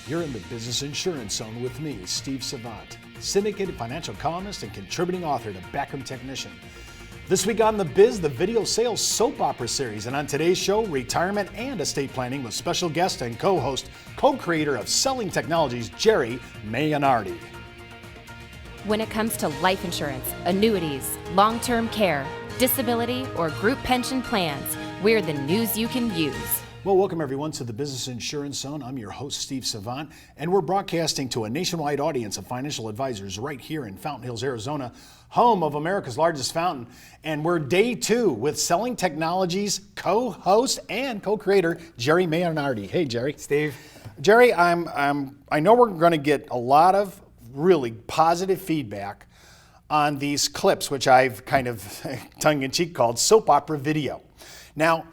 You're in the Business Insurance Zone with me, Steve Savant, syndicated financial columnist and contributing author to Backroom Technician. This week on The Biz, the video sales soap opera series, and on today's show, retirement and estate planning with special guest and co-host, co-creator of Selling Technologies, Jerry Mainardi. When it comes to life insurance, annuities, long-term care, disability, or group pension plans, we're the news you can use. Well, welcome everyone to the Business Insurance Zone. I'm your host, Steve Savant, and we're broadcasting to a nationwide audience of financial advisors right here in Fountain Hills, Arizona, home of America's largest fountain. And we're day two with Selling Technologies co-host and co-creator, Jerry Mainardi. Hey, Jerry. Steve. Jerry, I know we're going to get a lot of really positive feedback on these clips, which I've kind of tongue-in-cheek called soap opera video. Now,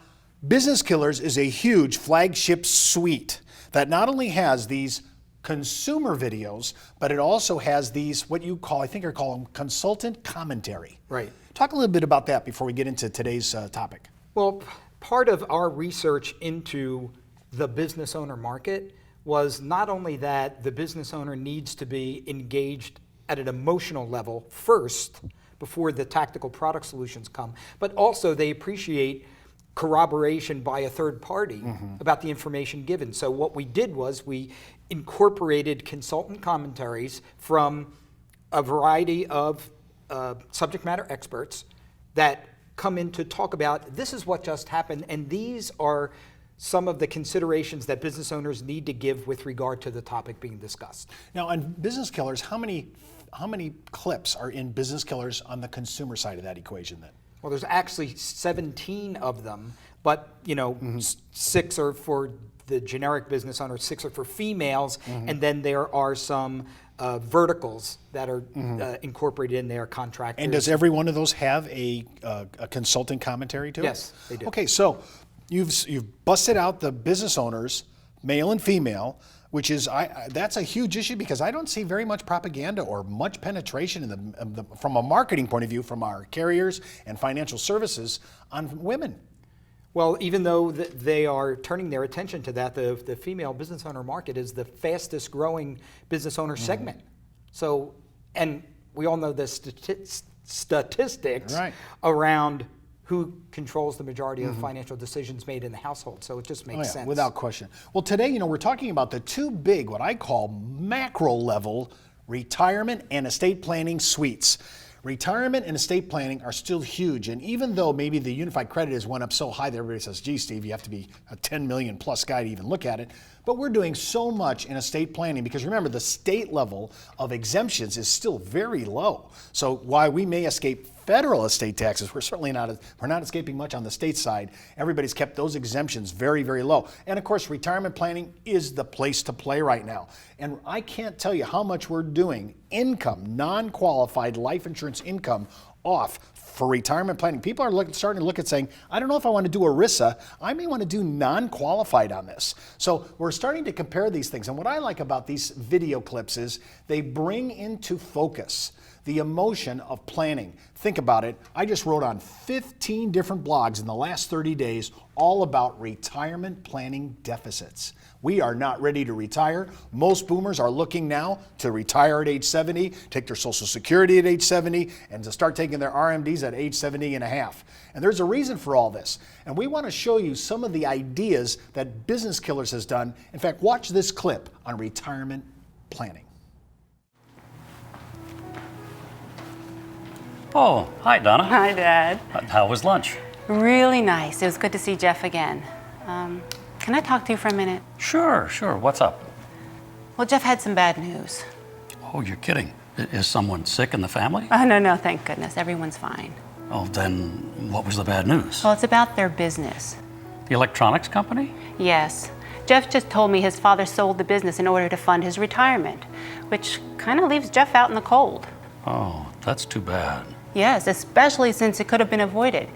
Business Killers is a huge flagship suite that not only has these consumer videos, but it also has these, what you call, I think I call them consultant commentary. Right. Talk a little bit about that before we get into today's topic. Well, part of our research into the business owner market was not only that the business owner needs to be engaged at an emotional level first before the tactical product solutions come, but also they appreciate corroboration by a third party about the information given. So what we did was we incorporated consultant commentaries from a variety of subject matter experts that come in to talk about this is what just happened, and these are some of the considerations that business owners need to give with regard to the topic being discussed. Now, on Business Killers, how many clips are in Business Killers on the consumer side of that equation then? Well, there's actually 17 of them, but 6 are for the generic business owner, 6 are for females, and then there are some verticals that are incorporated in there, contractors. And does every one of those have a consulting commentary to it? Yes, they do. Okay, so you've busted out the business owners, male and female, which is that's a huge issue because I don't see very much propaganda or much penetration in from a marketing point of view from our carriers and financial services on women. Well, even though they are turning their attention to that, the female business owner market is the fastest growing business owner segment. So, and we all know the statistics around who controls the majority of financial decisions made in the household. So it just makes sense. Without question. Well, today, we're talking about the two big, what I call macro level retirement and estate planning suites. Retirement and estate planning are still huge. And even though maybe the unified credit has went up so high that everybody says, gee, Steve, you have to be a 10 million plus guy to even look at it. But we're doing so much in estate planning because remember, the state level of exemptions is still very low. So while we may escape federal estate taxes, we're certainly not escaping much on the state side. Everybody's kept those exemptions very, very low. And of course, retirement planning is the place to play right now. And I can't tell you how much we're doing income, non-qualified life insurance income off for retirement planning. People are starting to look at saying, I don't know if I want to do ERISA. I may want to do non-qualified on this. So we're starting to compare these things. And what I like about these video clips is they bring into focus the emotion of planning. Think about it. I just wrote on 15 different blogs in the last 30 days all about retirement planning deficits. We are not ready to retire. Most boomers are looking now to retire at age 70, take their Social Security at age 70, and to start taking their RMDs at age 70 and a half. And there's a reason for all this. And we want to show you some of the ideas that Business Killers has done. In fact, watch this clip on retirement planning. Oh, hi, Donna. Hi, Dad. How was lunch? Really nice. It was good to see Jeff again. Can I talk to you for a minute? Sure. What's up? Well, Jeff had some bad news. Oh, you're kidding. Is someone sick in the family? Oh, no, thank goodness. Everyone's fine. Oh, then what was the bad news? Well, it's about their business. The electronics company? Yes. Jeff just told me his father sold the business in order to fund his retirement, which kind of leaves Jeff out in the cold. Oh, that's too bad. Yes, especially since it could have been avoided.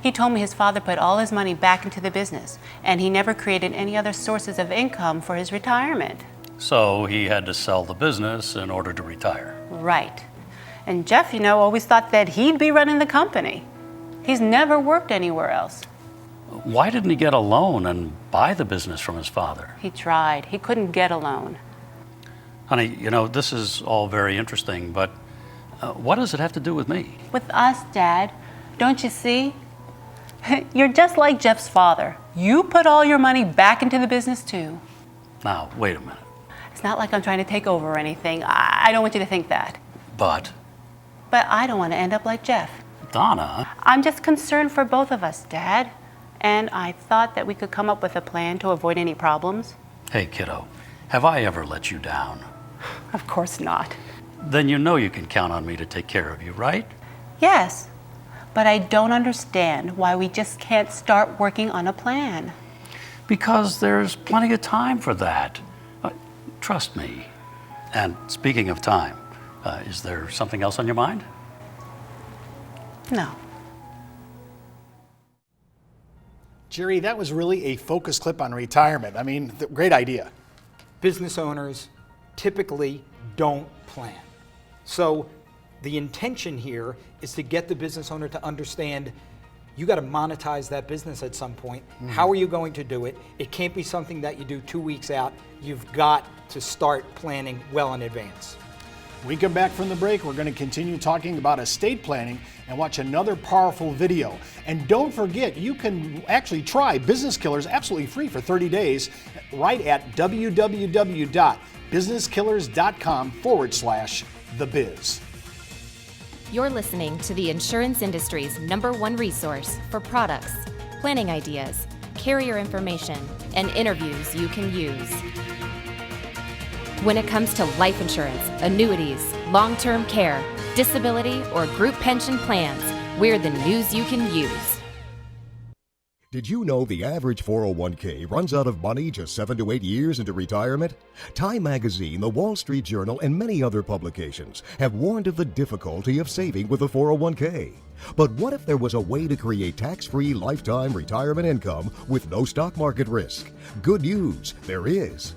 He told me his father put all his money back into the business, and he never created any other sources of income for his retirement. So he had to sell the business in order to retire. Right. And Jeff, always thought that he'd be running the company. He's never worked anywhere else. Why didn't he get a loan and buy the business from his father? He tried. He couldn't get a loan. Honey, this is all very interesting, but what does it have to do with me? With us, Dad. Don't you see? You're just like Jeff's father. You put all your money back into the business too. Now, wait a minute. It's not like I'm trying to take over or anything. I don't want you to think that. But, I don't want to end up like Jeff. Donna, I'm just concerned for both of us, Dad. And I thought that we could come up with a plan to avoid any problems. hey kiddo, have I ever let you down? Of course not. Then you know you can count on me to take care of you, right? Yes, but I don't understand why we just can't start working on a plan. Because there's plenty of time for that. Trust me. And speaking of time, is there something else on your mind? No. Jerry, that was really a focus clip on retirement. I mean, great idea. Business owners typically don't plan. So the intention here is to get the business owner to understand you got to monetize that business at some point. How are you going to do it? It can't be something that you do 2 weeks out. You've got to start planning well in advance. When we come back from the break, we're going to continue talking about estate planning and watch another powerful video. And don't forget, you can actually try Business Killers absolutely free for 30 days right at www.businesskillers.com/thebiz. You're listening to the insurance industry's #1 resource for products, planning ideas, carrier information, and interviews you can use. When it comes to life insurance, annuities, long-term care, disability, or group pension plans, we're the news you can use. Did you know the average 401k runs out of money just 7 to 8 years into retirement? Time Magazine, the Wall Street Journal, and many other publications have warned of the difficulty of saving with a 401k. But what if there was a way to create tax-free lifetime retirement income with no stock market risk? Good news, there is.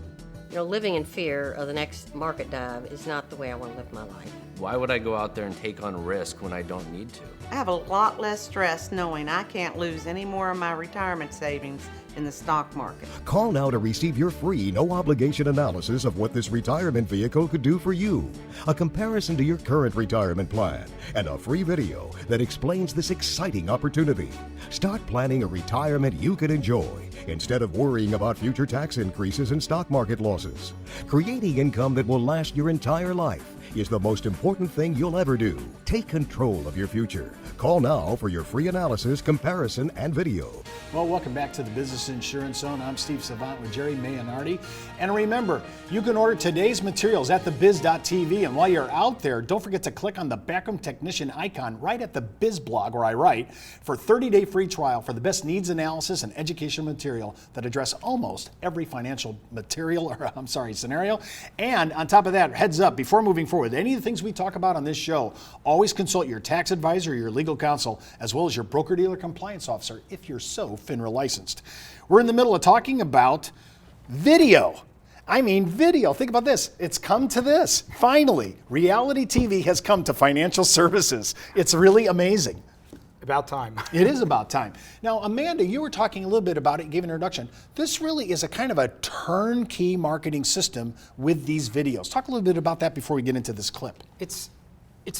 Living in fear of the next market dive is not the way I want to live my life. Why would I go out there and take on risk when I don't need to? I have a lot less stress knowing I can't lose any more of my retirement savings in the stock market. Call now to receive your free, no-obligation analysis of what this retirement vehicle could do for you, a comparison to your current retirement plan, and a free video that explains this exciting opportunity. Start planning a retirement you can enjoy instead of worrying about future tax increases and stock market losses. Creating income that will last your entire life is the most important thing you'll ever do. Take control of your future. Call now for your free analysis, comparison, and video. Well, welcome back to the Business Insurance Zone. I'm Steve Savant with Jerry Mainardi. And remember, you can order today's materials at thebiz.tv. And while you're out there, don't forget to click on the backroom technician icon right at the Biz blog where I write for 30-day free trial for the best needs analysis and educational material that address almost every financial scenario. And on top of that, heads up, before moving forward, any of the things we talk about on this show, always consult your tax advisor or your legal counsel, as well as your broker-dealer compliance officer if you're so FINRA licensed. We're in the middle of talking about video. I mean video. Think about this. It's come to this. Finally, reality TV has come to financial services. It's really amazing. About time. It is about time. Now, Amanda, you were talking a little bit about it, gave an introduction. This really is a kind of a turnkey marketing system with these videos. Talk a little bit about that before we get into this clip. It's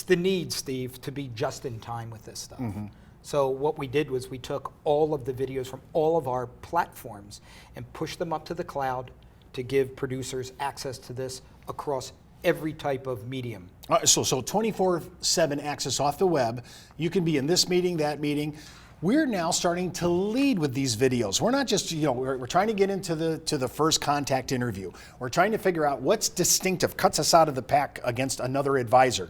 the need, Steve, to be just in time with this stuff. So what we did was we took all of the videos from all of our platforms and pushed them up to the cloud to give producers access to this across every type of medium. So 24/7 access off the web. You can be in this meeting, that meeting. We're now starting to lead with these videos. We're not just, we're trying to get into the first contact interview. We're trying to figure out what's distinctive, cuts us out of the pack against another advisor.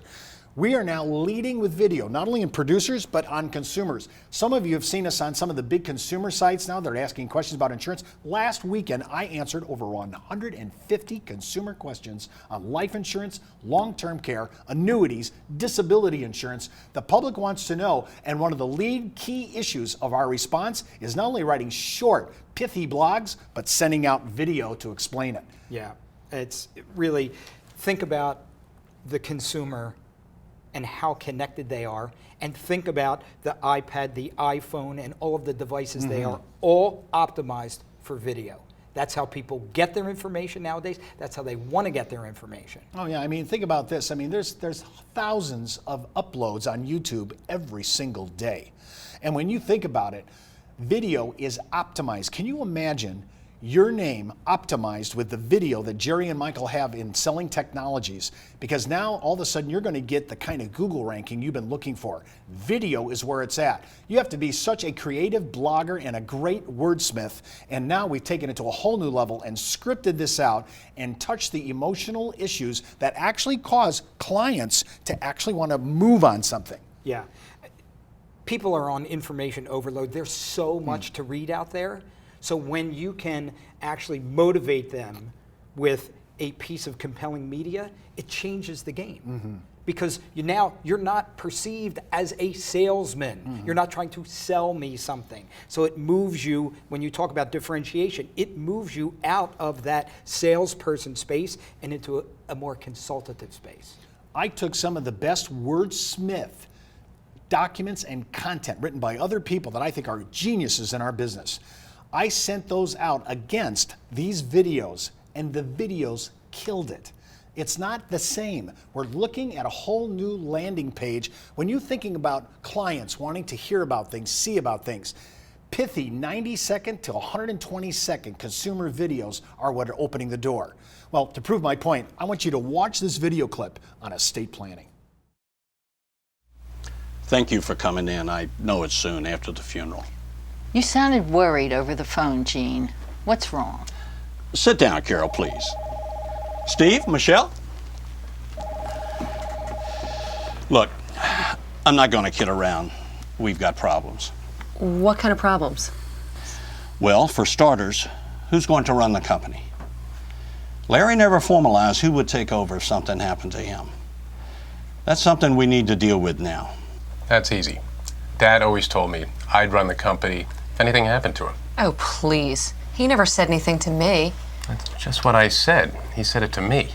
We are now leading with video, not only in producers, but on consumers. Some of you have seen us on some of the big consumer sites now. They're asking questions about insurance. Last weekend, I answered over 150 consumer questions on life insurance, long-term care, annuities, disability insurance. The public wants to know, and one of the lead key issues of our response is not only writing short, pithy blogs, but sending out video to explain it. Yeah, it's really, think about the consumer and how connected they are, and think about the iPad, the iPhone, and all of the devices. They are all optimized for video. That's how people get their information nowadays. That's how they want to get their information. Oh yeah, I mean, think about this. I mean, there's thousands of uploads on YouTube every single day. And when you think about it, video is optimized. Can you imagine your name optimized with the video that Jerry and Michael have in Selling Technologies? Because now all of a sudden you're going to get the kind of Google ranking you've been looking for. Video is where it's at. You have to be such a creative blogger and a great wordsmith, and now we've taken it to a whole new level and scripted this out and touched the emotional issues that actually cause clients to actually want to move on something. Yeah. People are on information overload. There's so much to read out there. So when you can actually motivate them with a piece of compelling media, it changes the game. Because you're not perceived as a salesman. You're not trying to sell me something. So it moves you, when you talk about differentiation, it moves you out of that salesperson space and into a more consultative space. I took some of the best wordsmith documents and content written by other people that I think are geniuses in our business. I sent those out against these videos, and the videos killed it. It's not the same. We're looking at a whole new landing page. When you're thinking about clients wanting to hear about things, see about things, pithy 90-second to 120-second consumer videos are what are opening the door. Well, to prove my point, I want you to watch this video clip on estate planning. Thank you for coming in. I know it's soon after the funeral. You sounded worried over the phone, Gene. What's wrong? Sit down, Carol, please. Steve, Michelle? Look, I'm not going to kid around. We've got problems. What kind of problems? Well, for starters, who's going to run the company? Larry never formalized who would take over if something happened to him. That's something we need to deal with now. That's easy. Dad always told me I'd run the company if anything happened to him. Oh, please. He never said anything to me. That's just what I said. He said it to me.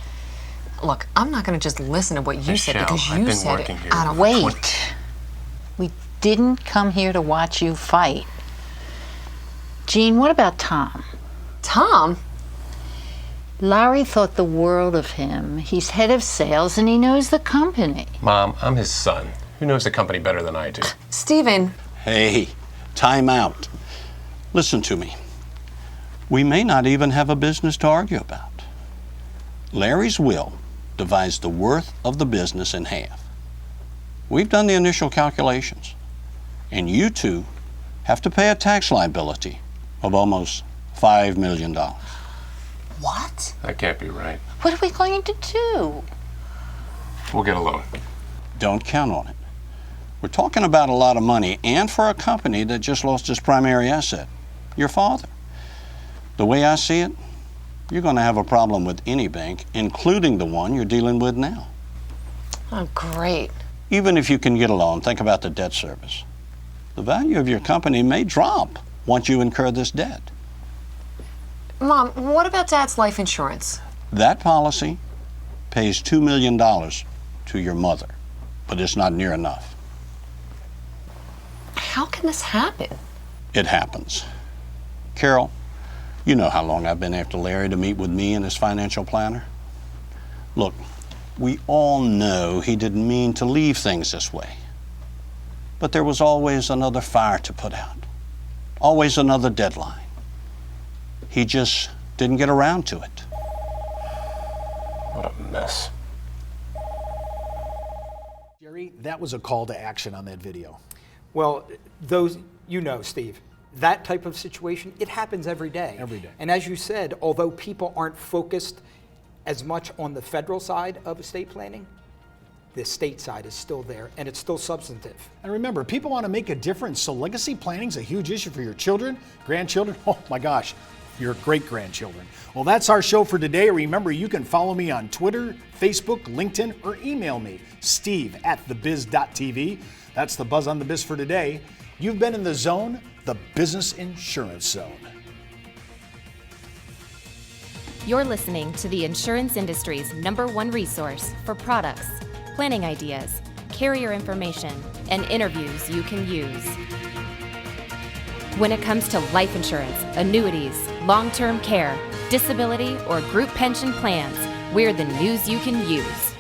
Look, I'm not going to just listen to what you said Michelle, because I've you been said working it. here I don't for Wait. We didn't come here to watch you fight. Gene, what about Tom? Tom? Larry thought the world of him. He's head of sales and he knows the company. Mom, I'm his son. Who knows the company better than I do? Stephen. Hey, time out. Listen to me. We may not even have a business to argue about. Larry's will divides the worth of the business in half. We've done the initial calculations, and you two have to pay a tax liability of almost $5 million. What? That can't be right. What are we going to do? We'll get a loan. Don't count on it. We're talking about a lot of money, and for a company that just lost its primary asset, your father. The way I see it, you're going to have a problem with any bank, including the one you're dealing with now. Oh, great. Even if you can get a loan, think about the debt service. The value of your company may drop once you incur this debt. Mom, what about Dad's life insurance? That policy pays $2 million to your mother, but it's not near enough. How can this happen? It happens. Carol, you know how long I've been after Larry to meet with me and his financial planner. Look, we all know he didn't mean to leave things this way. But there was always another fire to put out, always another deadline. He just didn't get around to it. What a mess. Jerry, that was a call to action on that video. Well, those, Steve, that type of situation, it happens every day. Every day. And as you said, although people aren't focused as much on the federal side of estate planning, the state side is still there, and it's still substantive. And remember, people want to make a difference, so legacy planning is a huge issue for your children, grandchildren, oh my gosh, your great-grandchildren. Well, that's our show for today. Remember, you can follow me on Twitter, Facebook, LinkedIn, or email me, steve@thebiz.tv. That's the Buzz on the Biz for today. You've been in the zone, the Business Insurance Zone. You're listening to the insurance industry's #1 resource for products, planning ideas, carrier information, and interviews you can use. When it comes to life insurance, annuities, long-term care, disability, or group pension plans, we're the news you can use.